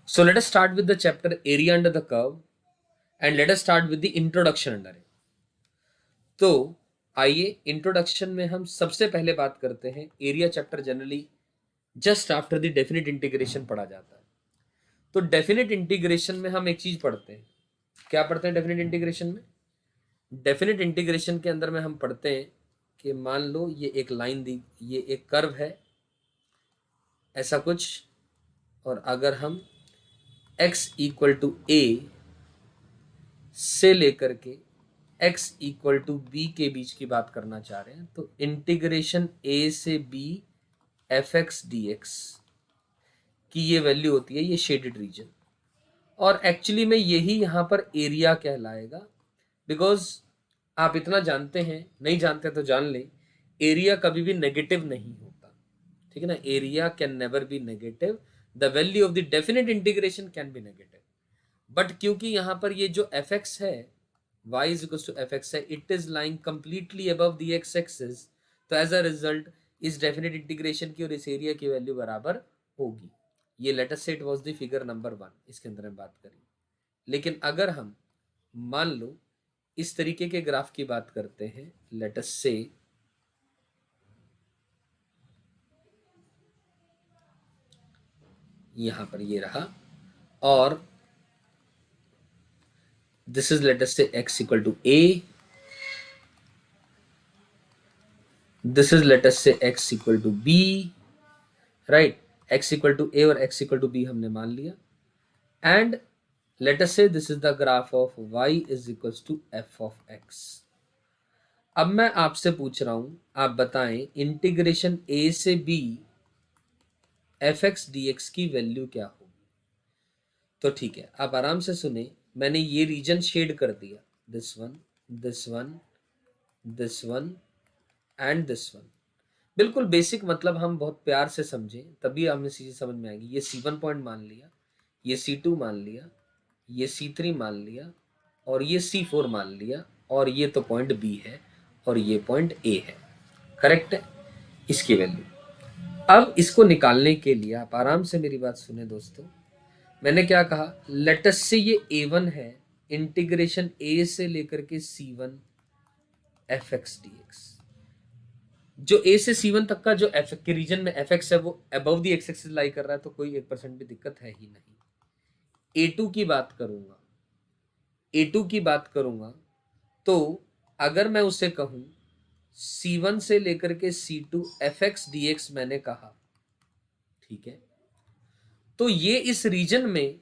So let us start with the chapter area under the curve and let us start with the introduction under it. तो आइए introduction में हम सबसे पहले बात करते हैं area chapter generally just after the definite integration पढ़ा जाता है। तो डेफिनेट इंटीग्रेशन में हम एक चीज पढ़ते हैं। क्या पढ़ते हैं डेफिनेट इंटीग्रेशन में? डेफिनेट इंटीग्रेशन के अंदर में हम पढ़ते हैं कि मान लो ये एक लाइन दी, ये एक कर्व है ऐसा कुछ, और अगर हम x इक्वल टू ए से लेकर के x इक्वल टू बी के बीच की बात करना चाह रहे हैं तो इंटीग्रेशन a से b f x d x की ये वैल्यू होती है ये शेडेड रीजन, और एक्चुअली में यही यहाँ पर एरिया कहलाएगा। बिकॉज आप इतना जानते हैं, नहीं जानते तो जान लें, एरिया कभी भी नेगेटिव नहीं होता, ठीक है ना। Area can never be negative, the value of the definite integration can be negative, but क्योंकि यहाँ पर ये जो एफ एक्स है y is equals to fx है, it is lying completely above the x axis, तो एज अ रिजल्ट इस definite integration की और इस एरिया की वैल्यू बराबर होगी। ये लेट अस से it was the figure number 1, इसके अंदर हम बात करें। लेकिन अगर हम मान लो इस तरीके के ग्राफ की बात करते हैं, लेट अस से यहां पर ये रहा, और this is let us say x equal to a, this is let us say x equal to b, right? x equal to a और x equal to b हमने मान लिया, and let us say this is the graph of y is equals to f of x। अब मैं आपसे पूछ रहा हूं, आप बताएं इंटीग्रेशन a से b f x d x की वैल्यू क्या होगी। तो ठीक है, आप आराम से सुने, मैंने ये रीजन शेड कर दिया, this one, this one, this one and this one. बिल्कुल बेसिक, मतलब हम बहुत प्यार से समझें तभी हमें चीज़ें समझ में आएगी। ये C1 पॉइंट मान लिया, ये C2 मान लिया, ये C3 मान लिया, और ये C4 मान लिया, और ये तो पॉइंट B है और ये पॉइंट A है, करेक्ट है इसकी वैल्यू। अब इसको निकालने के लिए आप आराम से मेरी बात सुने दोस्तों, मैंने क्या कहा, लेटस से ये A1 है, इंटीग्रेशन A से लेकर के C1 F x d x. जो A से C1 तक का जो एफ के रीजन में एफ एक्स है वो अबव दी एक्स एक्सिस लाई कर रहा है, तो कोई 1% भी दिक्कत है ही नहीं। A2 की बात करूंगा, A2 की बात करूंगा तो अगर मैं उसे कहूं C1 से लेकर के C2 F x d x मैंने कहा, ठीक है, तो ये इस रीजन में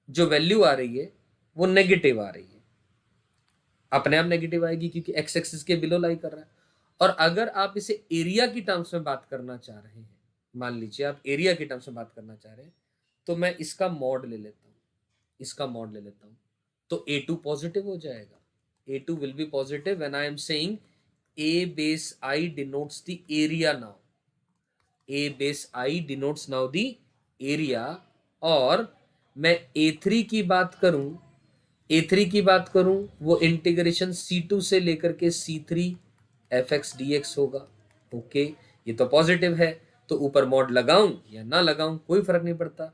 जो वैल्यू आ रही है वो नेगेटिव आ रही है, अपने आप नेगेटिव आएगी क्योंकि एक्स एक्सिस के बिलो लाई कर रहा है। और अगर आप इसे एरिया की टर्म्स में बात करना चाह रहे हैं, मान लीजिए आप एरिया की टर्म्स में बात करना चाह रहे हैं, तो मैं इसका मॉड ले लेता हूं, इसका मॉड ले लेता हूं, तो A2 पॉजिटिव हो जाएगा। A2 will be positive when I am saying A base I denotes the area now, A base I denotes now the area। और मैं A3 की बात करूं, A3 की बात करूं वो इंटीग्रेशन C2 से लेकर के C3 F x d x होगा। ओके, ये तो पॉजिटिव है, तो ऊपर मॉड लगाऊं या ना लगाऊं कोई फर्क नहीं पड़ता।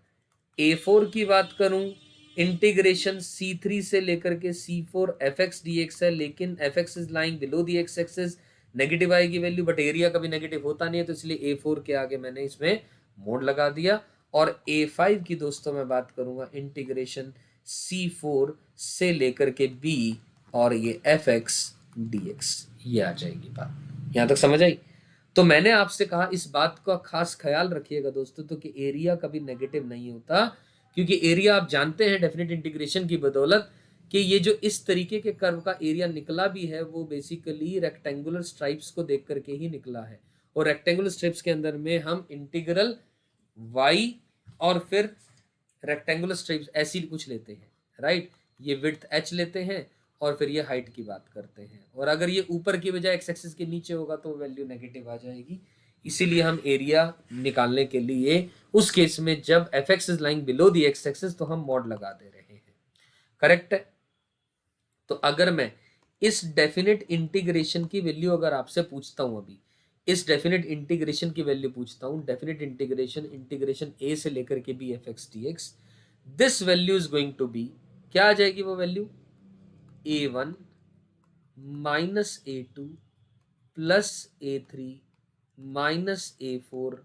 A4 की बात करूं, इंटीग्रेशन C3 से लेकर के C4 F x d x है, लेकिन F x is lying below the x axis, negative आएगी वैल्यू, बट एरिया कभी नेगेटिव होता नहीं है, तो इसलिए A4 के आगे मैंने इसमें मोड लगा दिया। और A5 की दोस्तों मैं बात करूंगा, इंटीग्रेशन C4 से लेकर के B और ये एफ एक्स डी एक्स, ये आ जाएगी बात। यहां तक समझ आई? तो मैंने आपसे कहा इस बात का खास ख्याल रखिएगा दोस्तों, तो कि एरिया कभी नेगेटिव नहीं होता, क्योंकि एरिया आप जानते हैं डेफिनेट इंटीग्रेशन की बदौलत कि ये जो इस तरीके के कर्व का एरिया निकला भी है वो बेसिकली रेक्टेंगुलर स्ट्राइप्स को देख करके ही निकला है। और रेक्टेंगुलर स्ट्राइप्स के अंदर में हम इंटीग्रल y और फिर रेक्टेंगुलर स्ट्राइप्स ऐसी कुछ लेते हैं, राइट। ये विड्थ h लेते हैं और फिर ये हाइट की बात करते हैं, और अगर ये ऊपर की बजाय एक्स एक्सिस के नीचे होगा तो वैल्यू नेगेटिव आ जाएगी। इसीलिए हम एरिया निकालने के लिए उस केस में जब f x is lying below the x axis तो हम मॉड लगा दे रहे हैं, करेक्ट है। तो अगर मैं इस डेफिनेट इंटीग्रेशन की वैल्यू अगर आपसे पूछता हूं अभी इस डेफिनेट इंटीग्रेशन की वैल्यू पूछता हूं, डेफिनेट इंटीग्रेशन ए से लेकर के b f x d x, this value is going to be, क्या आ जाएगी वो value, a1 minus a2 plus a3 minus a4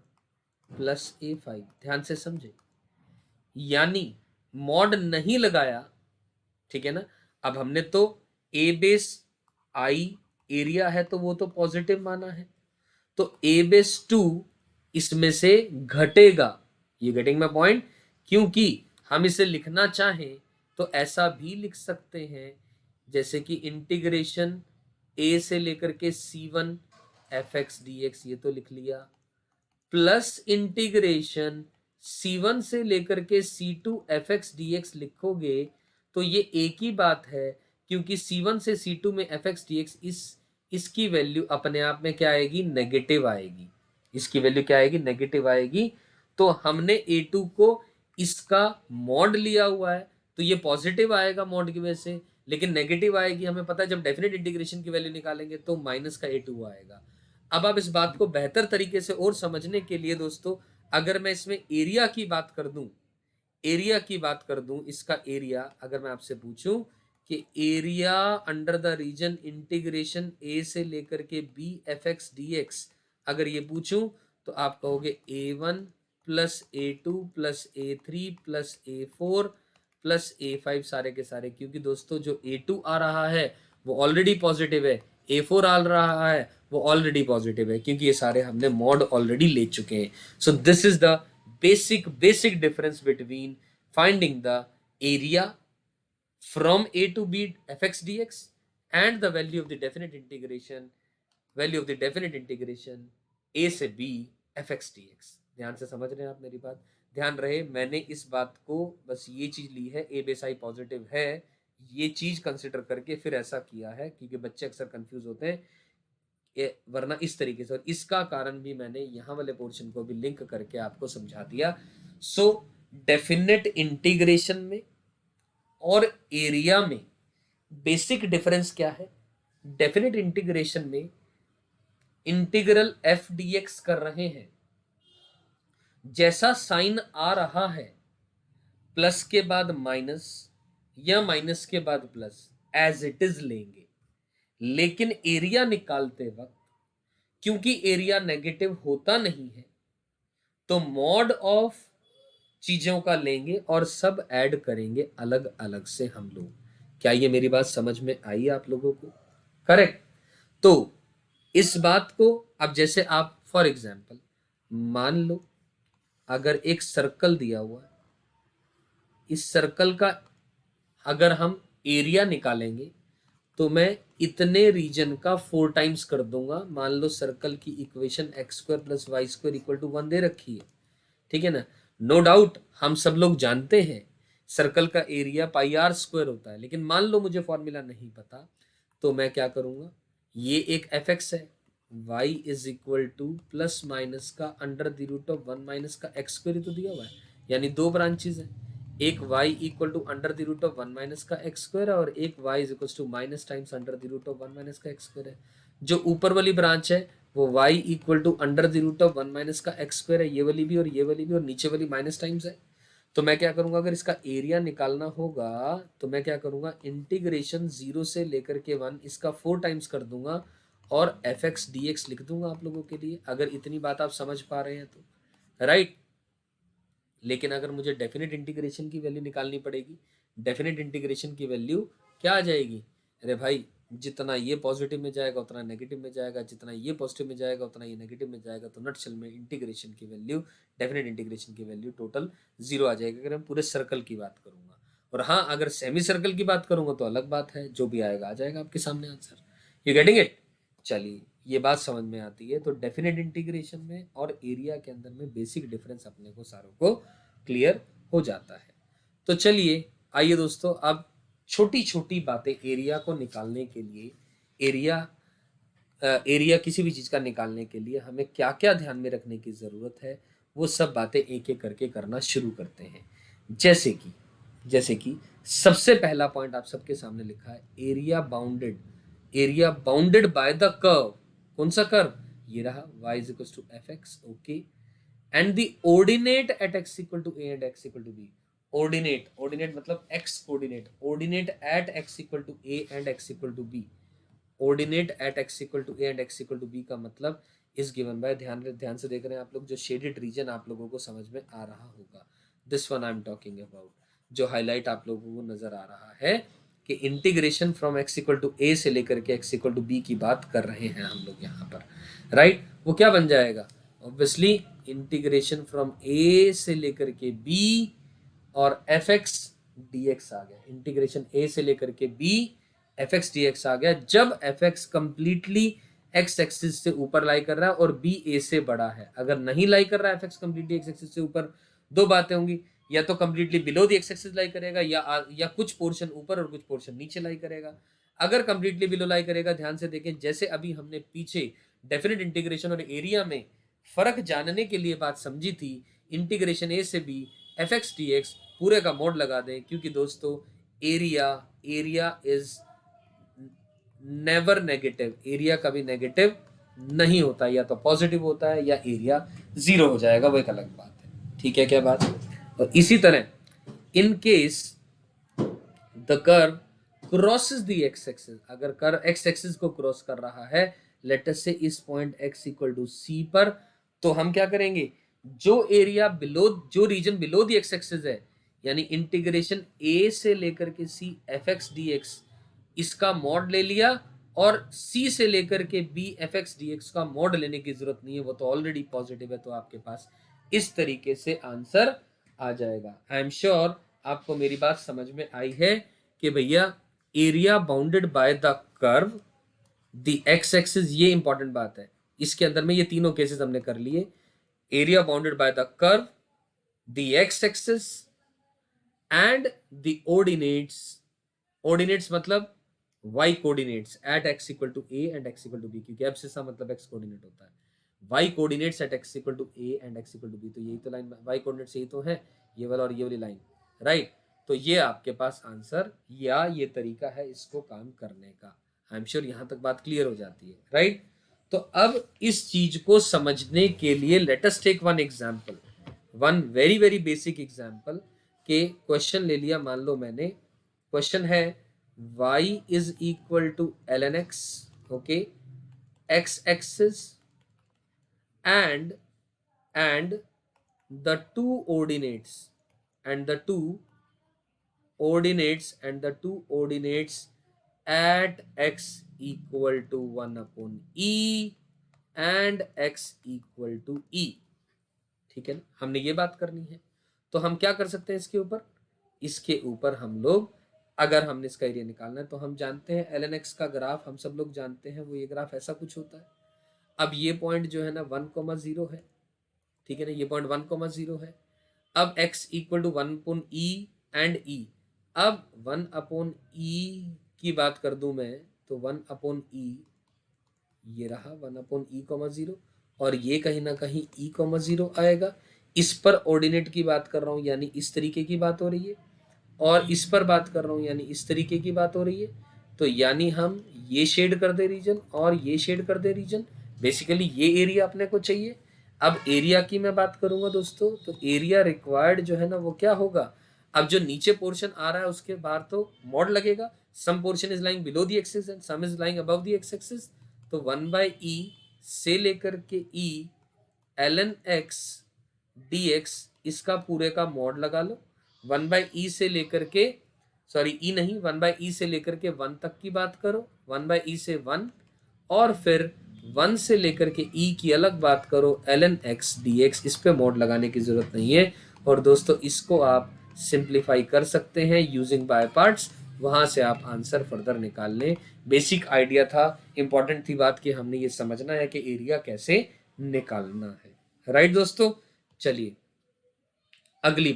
plus a5। ध्यान से समझे, यानी मॉड नहीं लगाया, ठीक है ना। अब हमने तो ए बेस आई एरिया है तो वो तो पॉजिटिव माना है, तो ए बेस 2 इसमें से घटेगा, ये गेटिंग माय पॉइंट। क्योंकि हम इसे लिखना चाहें तो ऐसा भी लिख सकते हैं, जैसे कि इंटीग्रेशन ए से लेकर के C1 F x d x, ये तो लिख लिया, प्लस इंटीग्रेशन C1 से लेकर के C2 F x d x लिखोगे तो ये एक ही बात है, क्योंकि C1 से C2 में एफ एक्स डी एक्स इसकी वैल्यू अपने आप में क्या आएगी, नेगेटिव आएगी, इसकी वैल्यू क्या आएगी, नेगेटिव आएगी। तो हमने A2 को इसका मॉड लिया हुआ है तो ये पॉजिटिव आएगा मॉड की वजह से, लेकिन नेगेटिव आएगी हमें पता है, जब डेफिनेट इंटीग्रेशन की वैल्यू निकालेंगे तो माइनस का A2 आएगा। अब आप इस बात को बेहतर तरीके से और समझने के लिए दोस्तों, अगर मैं इसमें एरिया की बात कर दूं, एरिया की बात कर दूं, इसका एरिया अगर मैं आपसे पूछूं कि area under the region integration a से लेकर के b f x d x, अगर ये पूछूं तो आप कहोगे a1 plus a2 plus a3 plus a4 plus a5 सारे के सारे, क्योंकि दोस्तों जो a2 आ रहा है वो ऑलरेडी पॉजिटिव है, a4 आ रहा है वो ऑलरेडी पॉजिटिव है, क्योंकि ये सारे हमने मॉड ऑलरेडी ले चुके हैं। So this is the basic difference between finding the area from a to b fx dx and the value of the definite integration a से b fx dx। ध्यान से समझ रहे हैं आप मेरी बात, ध्यान रहे मैंने इस बात को बस ये चीज ली है, a बेस आई पॉजिटिव है, ये चीज कंसिडर करके फिर ऐसा किया है, क्योंकि बच्चे अक्सर कंफ्यूज होते हैं, वरना इस तरीके से, और इसका कारण भी मैंने यहां वाले पोर्शन को भी लिंक करके आपको समझा दिया। सो डेफिनेट इंटीग्रेशन में और एरिया में बेसिक डिफरेंस क्या है, डेफिनेट इंटीग्रेशन में इंटीग्रल एफ डी एक्स कर रहे हैं, जैसा साइन आ रहा है प्लस के बाद माइनस या माइनस के बाद प्लस एज इट इज लेंगे, लेकिन एरिया निकालते वक्त क्योंकि एरिया नेगेटिव होता नहीं है तो मॉड ऑफ चीजों का लेंगे और सब ऐड करेंगे अलग अलग से हम लोग। क्या ये मेरी बात समझ में आई आप लोगों को, करेक्ट। तो इस बात को अब जैसे आप फॉर एग्जांपल मान लो अगर एक सर्कल दिया हुआ है, इस सर्कल का अगर हम एरिया निकालेंगे तो मैं इतने रीजन का 4 टाइम्स कर दूंगा। मान लो सर्कल की equation x square plus y square equal to 1 दे रखी है, ठीक है ना। नो डाउट हम सब लोग जानते हैं सर्कल का एरिया पाई आर स्क्वायर होता है, लेकिन मान लो मुझे फॉर्मूला नहीं पता तो मैं क्या करूंगा, ये एक एफ एक्स है, y is equal to plus minus का under the root of 1 minus का एक्स स्क्वायर तो दिया हुआ है, यानी दो ब्रांचेज है, एक y equal to under the root of 1 minus का एक्स स्क्वायर है और एक y is equal to minus times under the root of 1 minus का एक्स स्क्वायर है। जो ऊपर वाली ब्रांच है वो y equal to under the root of 1 minus का एक्स स्क्वायर है, ये वाली भी और ये वाली भी, और नीचे वाली माइनस टाइम्स है। तो मैं क्या करूंगा, अगर इसका एरिया निकालना होगा तो मैं क्या करूंगा, इंटीग्रेशन 0 से लेकर के 1 इसका 4 टाइम्स कर दूंगा और एफ एक्स डी एक्स लिख दूंगा आप लोगों के लिए, अगर इतनी बात आप समझ पा रहे हैं तो, राइट। लेकिन अगर मुझे डेफिनेट इंटीग्रेशन की वैल्यू निकालनी पड़ेगी, डेफिनेट इंटीग्रेशन की वैल्यू क्या आ जाएगी, अरे भाई जितना ये पॉजिटिव में जाएगा उतना नेगेटिव में जाएगा, जितना ये पॉजिटिव में जाएगा उतना ये नेगेटिव में जाएगा, तो नटशेल में इंटीग्रेशन की वैल्यू, डेफिनेट इंटीग्रेशन की वैल्यू टोटल 0 आ जाएगी अगर मैं पूरे सर्कल की बात करूंगा। और हाँ अगर सेमी सर्कल की बात करूंगा तो अलग बात है, जो भी आएगा आ जाएगा आपके सामने आंसर। You getting it? चलिए ये बात समझ में आती है। तो डेफिनेट इंटीग्रेशन में और एरिया के अंदर में बेसिक डिफरेंस अपने को सारों को क्लियर हो जाता है। तो चलिए आइए दोस्तों, अब छोटी छोटी बातें एरिया को निकालने के लिए, एरिया किसी भी चीज का निकालने के लिए हमें क्या क्या ध्यान में रखने की जरूरत है, वो सब बातें एक एक करके करना शुरू करते हैं। जैसे कि सबसे पहला पॉइंट आप सबके सामने लिखा है, area bounded by the curve. कौन सा कर्व? ये रहा y is equal to f x, okay, and the ordinate at x equal to a and x equal to b। Ordinate मतलब x coordinate, ordinate at x equal to a and x equal to b। Ordinate at x equal to a and x equal to b का मतलब इस given by, ध्यान से देख रहे हैं आप लोग, जो शेडेड रीजन आप लोगों को समझ में आ रहा होगा, this one I am talking about, जो हाईलाइट आप लोगों को नजर आ रहा है कि integration from x equal to a से लेकर के x इक्वल टू b की बात कर रहे हैं हम लोग यहाँ पर, राइट। वो क्या बन जाएगा, ऑब्वियसली इंटीग्रेशन फ्रॉम a से लेकर के b और एफ एक्स डी एक्स आ गया, इंटीग्रेशन a से लेकर के b f x d x आ गया, जब f x completely x axis से ऊपर लाई कर रहा है और b a से बड़ा है। अगर नहीं लाई कर रहा है F x completely x axis से ऊपर, दो बातें होंगी, या तो completely below the x axis लाई करेगा, या कुछ पोर्शन ऊपर और कुछ पोर्शन नीचे लाई करेगा। अगर कंप्लीटली बिलो लाई करेगा, ध्यान से देखें, जैसे अभी हमने पीछे डेफिनेट इंटीग्रेशन और एरिया में फर्क जानने के लिए बात समझी थी, इंटीग्रेशन a से b f x d x पूरे का मोड लगा दें, क्योंकि दोस्तों area is never negative, area कभी नेगेटिव नहीं होता, या तो पॉजिटिव होता है या एरिया जीरो हो जाएगा, वो एक अलग बात है, ठीक है क्या बात। और इसी तरह in case the curve crosses the x axis, अगर कर्व एक्स एक्सिस को क्रॉस कर रहा है, लेट अस से इस point x equal to c पर, तो हम क्या करेंगे, जो एरिया बिलो, जो region below the x axis है, यानी इंटीग्रेशन a से लेकर के c f x d x, इसका मॉड ले लिया, और c से लेकर के b f x d x का मॉड लेने की जरूरत नहीं है, वो तो ऑलरेडी पॉजिटिव है, तो आपके पास इस तरीके से आंसर आ जाएगा। आई एम श्योर आपको मेरी बात समझ में आई है कि भैया area bounded by the curve the x axis, ये इंपॉर्टेंट बात है, इसके अंदर में ये तीनों केसेस हमने कर लिए, area bounded by the curve the x axis and the ordinates मतलब y coordinates at x equal to a and x equal to b, क्योंकि एब्सिसा मतलब x कोऑर्डिनेट होता है, y coordinates at x equal to a and x equal to b, तो यही तो line y coordinates यही तो है, ये वाला और ये वाली लाइन, राइट। तो ये आपके पास आंसर या ये तरीका है इसको काम करने का। आई एम श्योर यहां तक बात क्लियर हो जाती है, राइट। तो अब इस चीज को समझने के लिए let us take one example, one very very basic example के क्वेश्चन ले लिया, मान लो मैंने क्वेश्चन है y is equal to ln x, okay, x axis and the two ordinates at x equal to 1 upon e and x equal to e, ठीक है ना, हमने ये बात करनी है। तो हम क्या कर सकते हैं इसके ऊपर हम लोग, अगर हमने इसका एरिया निकालना है, तो हम जानते हैं एल एन एक्स का ग्राफ हम सब लोग जानते हैं, वो ये ग्राफ ऐसा कुछ होता है। अब ये पॉइंट जो है ना 1,0 है, ठीक है ना, ये पॉइंट 1,0 है। अब x equal to 1 upon e and e, अब 1 अपॉन ई की बात कर दूं मैं, तो 1 अपॉन ई ये रहा 1 अपॉन ई कॉमा 0, और ये कहीं ना कहीं ई कॉमा 0 आएगा। इस पर ऑर्डिनेट की बात कर रहा हूँ, यानी इस तरीके की बात हो रही है, और इस पर बात कर रहा हूँ यानी इस तरीके की बात हो रही है। तो यानी हम ये शेड कर दे रीजन और ये शेड कर दे रीजन, बेसिकली ये एरिया अपने को चाहिए। अब एरिया की मैं बात करूंगा दोस्तों, तो एरिया रिक्वायर्ड जो है ना वो क्या होगा, अब जो नीचे पोर्शन आ रहा है उसके बाहर तो मॉड लगेगा, some portion is lying below the axis and some is lying above the x axis, तो 1/e से लेकर के e ln x dx इसका पूरे का मॉड लगा लो, 1/e से लेकर के, सॉरी e नहीं, 1/e से लेकर के 1 तक की बात करो, 1/e से 1, और फिर 1 से लेकर के e की अलग बात करो, ln x dx, इस पे मॉड लगाने की जरूरत नहीं है। और दोस्तों इसको आप सिंप्लीफाई कर सकते हैं यूजिंग बाय पार्ट्स, वहां से आप आंसर फर्दर निकाल लें। बेसिक आइडिया था, इंपॉर्टेंट थी बात कि हमने ये समझना है कि एरिया कैसे निकालना है, राइट दोस्तों। चलिए अगली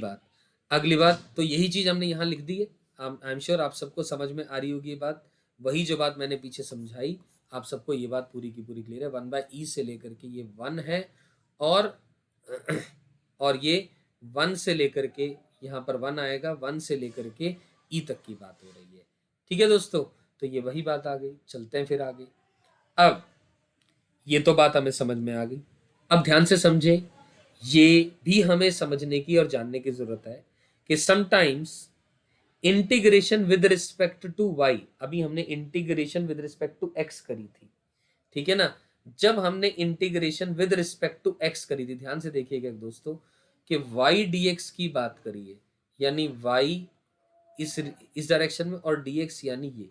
बात तो यही चीज हमने यहाँ लिख दी है, आई एम श्योर आप सबको समझ में आ रही होगी ये बात, वही जो बात मैंने पीछे समझाई, आप सबको ये बात पूरी की पूरी क्लियर है। 1/e से लेकर के ये 1 है, और ये 1 से लेकर के यहाँ पर 1 आएगा, 1 से लेकर के e तक की बात हो रही है, ठीक है दोस्तों। तो ये वही बात आ गई, चलते हैं फिर आगे। अब ये तो बात हमें समझ में आ गई। अब ध्यान से समझे, ये भी हमें समझने की और जानने की जरूरत है कि sometimes integration with respect to y, अभी हमने integration with respect to x करी थी, ठीक है ना। जब हमने integration with respect to x करी थी, ध्यान से देखिएगा दोस्तों, कि वाई डीएक्स की बात करिए, यानी वाई इस डायरेक्शन में और dx यानी ये,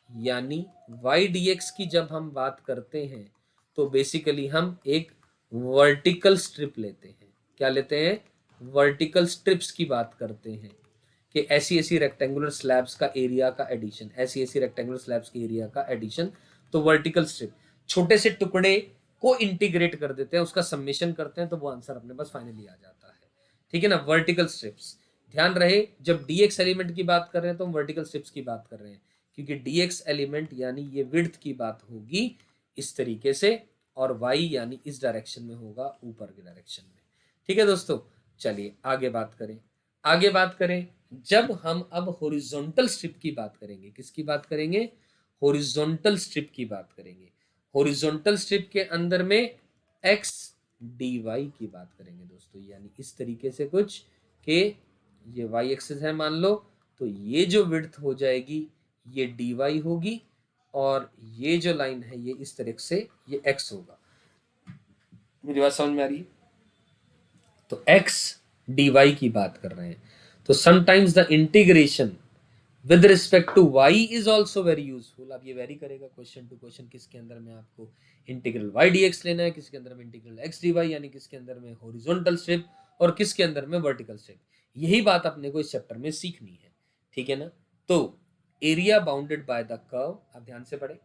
यानी y dx की जब हम बात करते हैं तो बेसिकली हम एक वर्टिकल स्ट्रिप लेते हैं। क्या लेते हैं? वर्टिकल स्ट्रिप्स की बात करते हैं कि ऐसी ऐसी रेक्टेंगुलर स्लैब्स का एरिया का एडिशन, ऐसी ऐसी रेक्टेंगुलर स्लैब्स के एरिया का एडिशन। तो वर्टिकल स्ट्रिप, छोटे से टुकड़े को इंटीग्रेट कर देते हैं, उसका समेशन करते हैं, तो वो आंसर अपने पास फाइनली आ जाता है, ठीक है ना। वर्टिकल स्ट्रिप्स, ध्यान रहे जब dx एलिमेंट की बात कर रहे हैं तो हम वर्टिकल स्ट्रिप्स की बात कर रहे हैं, क्योंकि dx एलिमेंट यानी ये विड्थ की बात होगी इस तरीके से, और y यानी इस डायरेक्शन में होगा, ऊपर के डायरेक्शन में, ठीक है दोस्तों। चलिए आगे बात करें, आगे बात करें। जब हम अब हॉरिजॉन्टल स्ट्रिप की बात करेंगे, किसकी बात करेंगे? हॉरिजॉन्टल स्ट्रिप की बात करेंगे। हॉरिजॉन्टल स्ट्रिप के अंदर में x dy की बात करेंगे दोस्तों, यानी इस तरीके से कुछ कि ये y एक्सिस है मान लो, तो ये जो विड्थ हो जाएगी ये dy होगी, और ये जो लाइन है ये इस तरह से ये x होगा। मेरी बात समझ में आ रही है? तो x dy की बात कर रहे हैं। तो sometimes the integration with respect to y is also very useful. अब ये वेरी करेगा क्वेश्चन टू क्वेश्चन, किसके अंदर में आपको इंटीग्रल y dx लेना है, किसके अंदर में इंटीग्रल x dy, यानी किसके अंदर में हॉरिजॉन्टल स्ट्रिप और किसके अंदर में वर्टिकल स्ट्रिप। यही बात अपने को इस चैप्टर में सीखनी है, ठीक है ना। तो area bounded by the curve, आप ध्यान से पढ़े,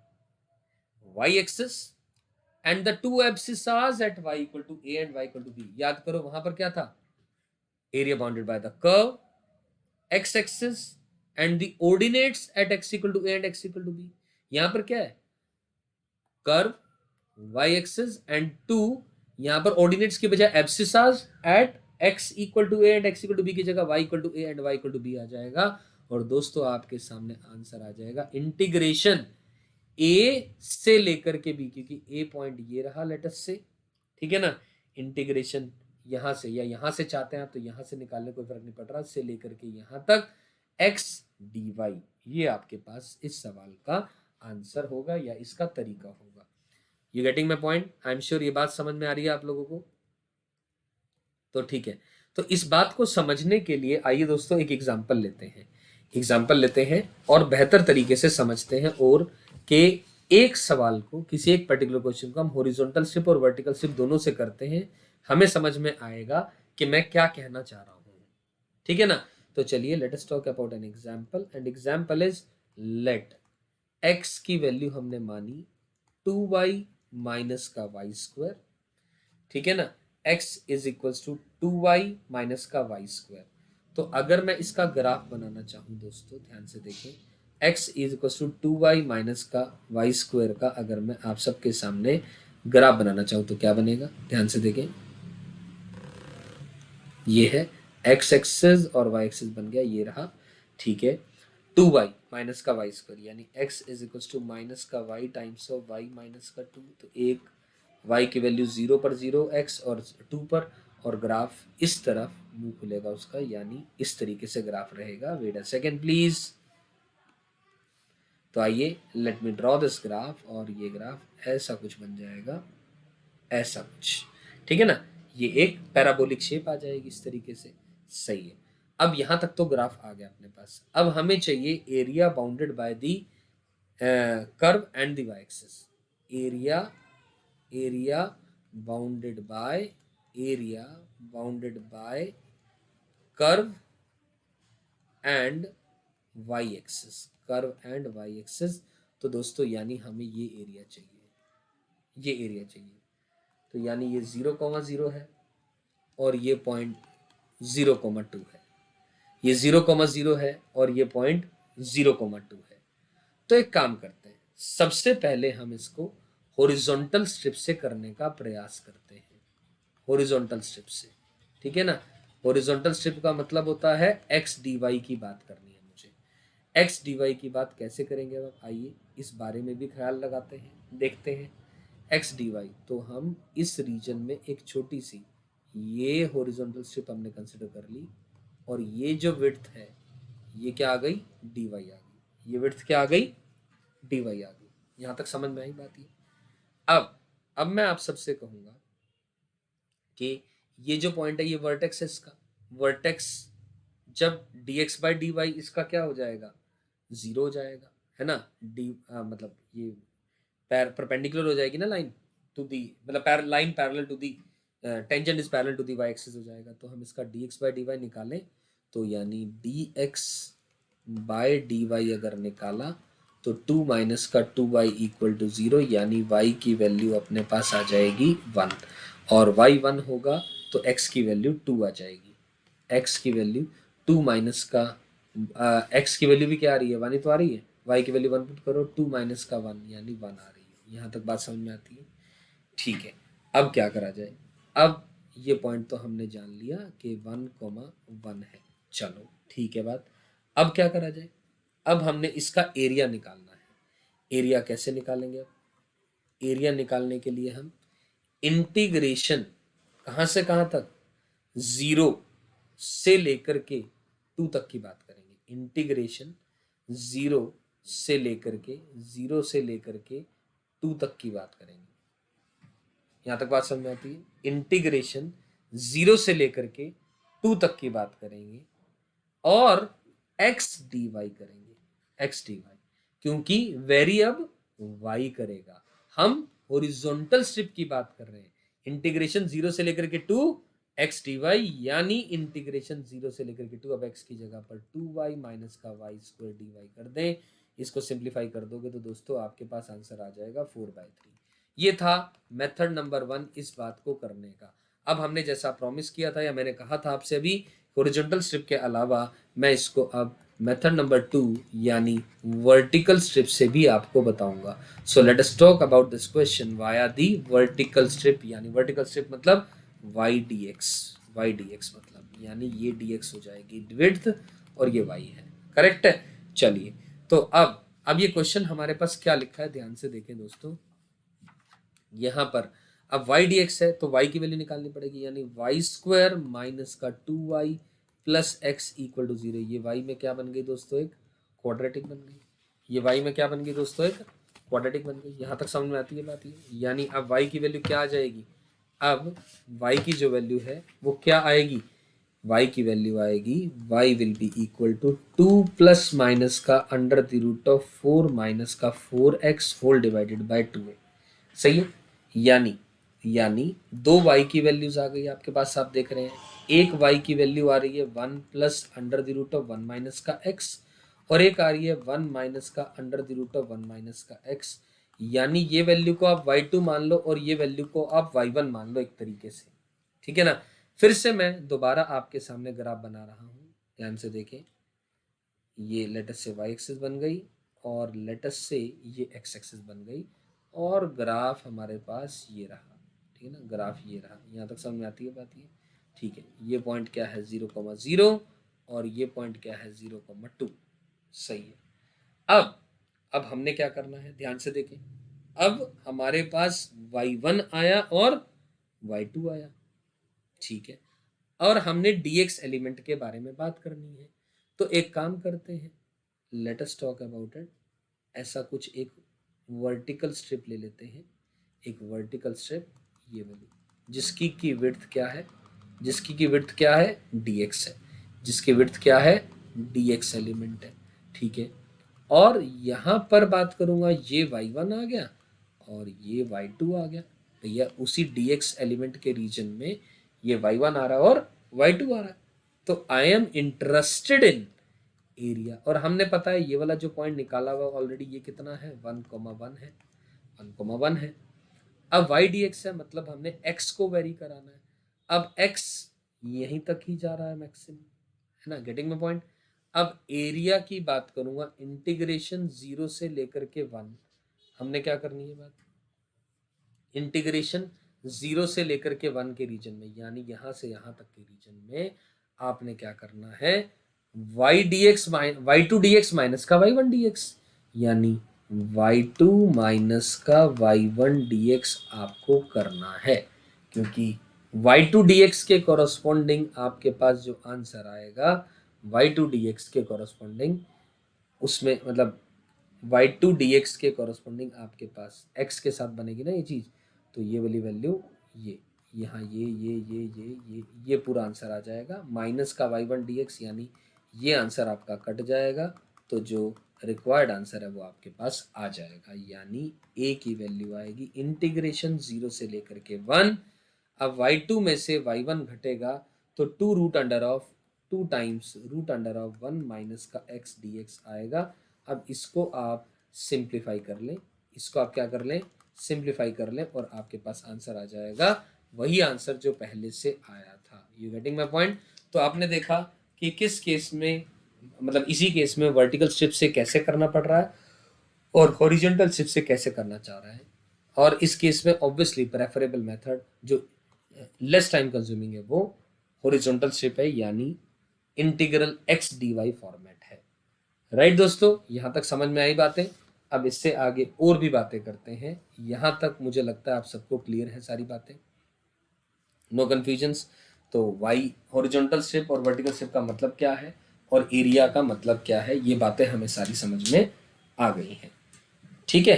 y axis and the two abscissas at y equal to a and y equal to b। याद करो वहां पर क्या था? Area bounded by the curve, x axis and the ordinates at x equal to a and x equal to b। यहां पर क्या है? Curve, y axis and two, यहां पर ऑर्डिनेट्स की बजाय एब्सिसास eight x equal to a and x equal to b की जगह y equal to a and y equal to b आ जाएगा। और दोस्तों आपके सामने आंसर आ जाएगा इंटीग्रेशन a से लेकर के b, क्योंकि a पॉइंट ये रहा लेटस से, ठीक है ना। इंटीग्रेशन यहां से या यहां से चाहते हैं तो यहां से निकालने कोई फर्क नहीं पड़ रहा, से लेकर के यहां तक x dy, ये आपके पास इस सवाल का आंसर होगा या इसका तरीका होगा। You getting my point? I am sure ये बात समझ में आ रही है आप लोगों को। तो ठीक है, तो इस बात को समझने के लिए आइए दोस्तों एक एग्जाम्पल लेते हैं, एग्जाम्पल लेते हैं और बेहतर तरीके से समझते हैं, और कि एक सवाल को, किसी एक पर्टिकुलर क्वेश्चन को हम हॉरिजॉन्टल स्ट्रिप और वर्टिकल स्ट्रिप दोनों से करते हैं, हमें समझ में आएगा कि मैं क्या कहना चाह रहा हूं, ठीक है ना। तो चलिए let us talk about an example, and example is let x की वैल्यू हमने मानी 2y माइनस का वाई स्क्वायर, ठीक है ना। x is equals to 2y minus का वाई स्क्वायर। तो अगर मैं इसका ग्राफ बनाना चाहूँ दोस्तों, ध्यान से देखें, x is equals to 2y minus का वाई स्क्वायर का अगर मैं आप सबके सामने ग्राफ बनाना चाहूँ तो क्या बनेगा? ध्यान से देखें, ये है x एक्सिस और y एक्सिस बन गया, ये रहा, ठीक है। 2y माइनस का वाई स्क्वायर, यानी x is equals to minus का y times of y minus का 2। तो एक y की वैल्यू 0 पर 0, x और 2 पर, और ग्राफ इस तरफ मुंह खुलेगा उसका, यानी इस तरीके से ग्राफ रहेगा। Wait a second please. तो आइए let me draw this graph, और ये ग्राफ ऐसा कुछ बन जाएगा, ऐसा कुछ, ठीक है ना। ये एक पैराबोलिक शेप आ जाएगी इस तरीके से, सही है। अब यहां तक तो ग्राफ आ गया अपने पास। अब हमें चाहिए area bounded by the curve and the y axis. Area, area bounded by, area bounded by curve and y axis, curve and y axis. तो दोस्तों यानी हमें ये एरिया चाहिए, ये एरिया चाहिए। तो यानी ये 0,0 है और ये पॉइंट 0,2 है, ये 0,0 है और ये पॉइंट 0,2 है। तो एक काम करते हैं, सबसे पहले हम इसको हॉरिजॉन्टल स्ट्रिप से करने का प्रयास करते हैं, हॉरिजॉन्टल स्ट्रिप से, ठीक है ना। हॉरिजॉन्टल स्ट्रिप का मतलब होता है एक्स डी वाई की बात करनी है मुझे। एक्स डी वाई की बात कैसे करेंगे अब आइए इस बारे में भी ख्याल लगाते हैं, देखते हैं। एक्स डी वाई, तो हम इस रीजन में एक छोटी सी ये हॉरिजॉन्टल स्ट्रिप हमने कंसिडर कर ली, और ये जो विड्थ है ये क्या आ गई, डी वाई आ गई, ये विड्थ क्या आ गई, डी वाई आ गई। यहाँ तक समझ में आई बात ये। अब मैं आप सबसे कहूँगा कि ये जो पॉइंट है ये वर्टेक्स है, इसका वर्टेक्स जब d x by d y इसका क्या हो जाएगा, जीरो हो जाएगा, है ना। मतलब ये परपेंडिकुलर हो जाएगी ना लाइन टू दी, मतलब line parallel to the, tangent is parallel to the y axis हो जाएगा। तो हम इसका d x by d y निकालें तो यानी d x by d y अगर निकाला तो 2 माइनस का 2y इक्वल टू 0, यानी y की वैल्यू अपने पास आ जाएगी 1, और y 1 होगा तो x की वैल्यू 2 आ जाएगी। x की वैल्यू 2 माइनस का x की वैल्यू भी क्या आ रही है, 1 ही तो आ रही है, y की वैल्यू 1 पुट करो, 2 माइनस का 1 यानी 1 आ रही है। यहाँ तक बात समझ में आती है, ठीक है। अब क्या करा जाए, अब ये पॉइंट तो हमने जान लिया कि 1,1 है, चलो ठीक है बात। अब क्या करा जाए, अब हमने इसका एरिया निकालना है। एरिया कैसे निकालेंगे, अब एरिया निकालने के लिए हम इंटीग्रेशन कहाँ से कहाँ तक, 0 से लेकर के 2 तक की बात करेंगे। इंटीग्रेशन 0 से लेकर के 2 तक की बात करेंगे। यहाँ तक बात समझ में आती है, इंटीग्रेशन 0 से लेकर के 2 तक की बात करेंगे और एक्स डी वाई करेंगे, एक्स डी वाई, क्योंकि वेरी अब वाई करेगा। हम हॉरिजॉन्टल स्ट्रिप की बात कर रहे हैं, इंटीग्रेशन 0 से लेकर के 2 एक्स डी वाई, यानी इंटीग्रेशन 0 से लेकर के 2, अब एक्स की जगह पर 2y माइनस का वाई स्क्वायर डी वाई कर दें। इसको सिंप्लीफाई कर दोगे तो दोस्तों आपके पास आंसर आ जाएगा 4/3। ये था मेथड नंबर 1 इस बात को करने का। अब हमने जैसा प्रॉमिस किया था या मैंने कहा था आपसे अभी, हॉरिजॉन्टल स्ट्रिप के अलावा मैं इसको अब मेथड नंबर 2 यानी वर्टिकल स्ट्रिप से भी आपको बताऊंगा। So let us talk about this question via the vertical strip, यानी वर्टिकल स्ट्रिप मतलब वाई डी एक्स मतलब यानी ये डी एक्स हो जाएगी विड्थ और ये वाई है, करेक्ट है। चलिए तो अब ये क्वेश्चन हमारे पास क्या लिखा है ध्यान से देखें दोस्तों। यहाँ पर अब y dx है तो y की वैल्यू निकालनी पड़ेगी, यानी वाई स्क्वायर माइनस का 2y plus x equal to 0। ये y में क्या बन गई दोस्तों, एक क्वाड्रेटिक बन गई। ये y में क्या बन गई दोस्तों, एक क्वाड्रेटिक बन गई। यहाँ तक समझ में आती है बात ये, यानी अब y की वैल्यू क्या आ जाएगी, अब y की जो वैल्यू है वो क्या आएगी, y की वैल्यू आएगी y will be equal to 2 plus minus का under the root of 4 minus का 4x whole divided by 2a। सही है, यानी 2 y की वैल्यूज आ गई आपके पास, आप देख रहे हैं। एक y की वैल्यू आ रही है 1 plus under the root of 1 minus का x, और एक आ रही है 1 माइनस का under the root of 1 minus का x, यानी ये वैल्यू को आप y2 मान लो और ये वैल्यू को आप y1 मान लो एक तरीके से, ठीक है ना। फिर से मैं दोबारा आपके सामने ग्राफ बना रहा हूं, ध्यान से देखें। ये लेटस से y एक्सिस बन गई और लेटस से ये x एक्सिस बन गई, और ग्राफ हमारे पास ये रहा, ठीक है ना, ग्राफ ये रहा। यहाँ तक समझ में आती है बात ये, ठीक है। ये पॉइंट क्या है 0,0 और ये पॉइंट क्या है 0,2, सही है। अब हमने क्या करना है ध्यान से देखें। अब हमारे पास y1 आया और y2 आया, ठीक है, और हमने dx एलिमेंट के बारे में बात करनी है। तो एक काम करते हैं, late us talk about it. ऐसा कुछ एक वर्टिकल स्ट्रिप ले लेते हैं, एक वर्टिकल स्ट्रिप ये वाली, जिसकी की विड्थ क्या है, जिसकी की विड्थ क्या है dx है, जिसकी विड्थ क्या है dx एलिमेंट है, ठीक है। और यहाँ पर बात करूँगा ये y1 आ गया और ये y2 आ गया, भैया उसी dx एलिमेंट के रीजन में ये y1 आ रहा है और y2 आ रहा है। तो I am interested in area, और हमने पता है ये वाला जो पॉइंट निकाला हुआ ऑलरेडी ये कितना है 1,1 है, 1,1 है। अब y dx है मतलब हमने x को वेरी कराना है। अब x यहीं तक ही जा रहा है मैक्सिमम, है ना, गेटिंग माय पॉइंट। अब एरिया की बात करूंगा, इंटीग्रेशन 0 से लेकर के 1, हमने क्या करनी है बात, इंटीग्रेशन 0 से लेकर के 1 के रीजन में, यानी यहां से यहां तक के रीजन में आपने क्या करना है y2 dx माइनस का y1 dx, यानी y2 माइनस का y1 dx आपको करना है, क्योंकि y2 dx के कॉरस्पॉन्डिंग आपके पास जो आंसर आएगा y2 dx के कॉरस्पॉन्डिंग, उसमें मतलब y2 dx के कॉरस्पॉन्डिंग आपके पास x के साथ बनेगी ना ये चीज़, तो ये वाली वैल्यू ये यहाँ ये पूरा आंसर आ जाएगा। माइनस का y1 dx यानी ये आंसर आपका कट जाएगा, तो जो रिक्वायर्ड आंसर है वो आपके पास आ जाएगा, यानी a की वैल्यू आएगी इंटीग्रेशन 0 से लेकर के 1। अब y2 में से y1 घटेगा तो 2 root under of 2 times root under of 1 minus का x dx आएगा। अब इसको आप सिंप्लीफाई कर लें, इसको आप क्या कर लें, सिंप्लीफाई कर लें, और आपके पास आंसर आ जाएगा वही आंसर जो पहले से आया था। You getting my point? तो आपने देखा कि किस केस में, मतलब इसी केस में वर्टिकल स्ट्रिप से कैसे करना पड़ रहा है और हॉरिजॉन्टल स्ट्रिप से कैसे करना चाह रहा है, और इस केस में ऑब्वियसली प्रेफरेबल मेथड जो लेस टाइम कंज्यूमिंग है वो हॉरिजॉन्टल स्ट्रिप है, यानी integral x d y format है। राइट दोस्तों, यहाँ तक समझ में आई बातें? अब इससे आगे और भी बातें करते हैं। यहाँ तक मुझे लगता है आप सबको क्लियर है सारी बातें, नो कन्फ्यूजन्स। तो वाई हॉरिजॉन्टल स्ट्रिप और वर्टिकल स्ट्रिप का मतलब क्या है और एरिया का मतलब क्या है, ये बातें हमें सारी समझ में आ गई हैं। ठीक है।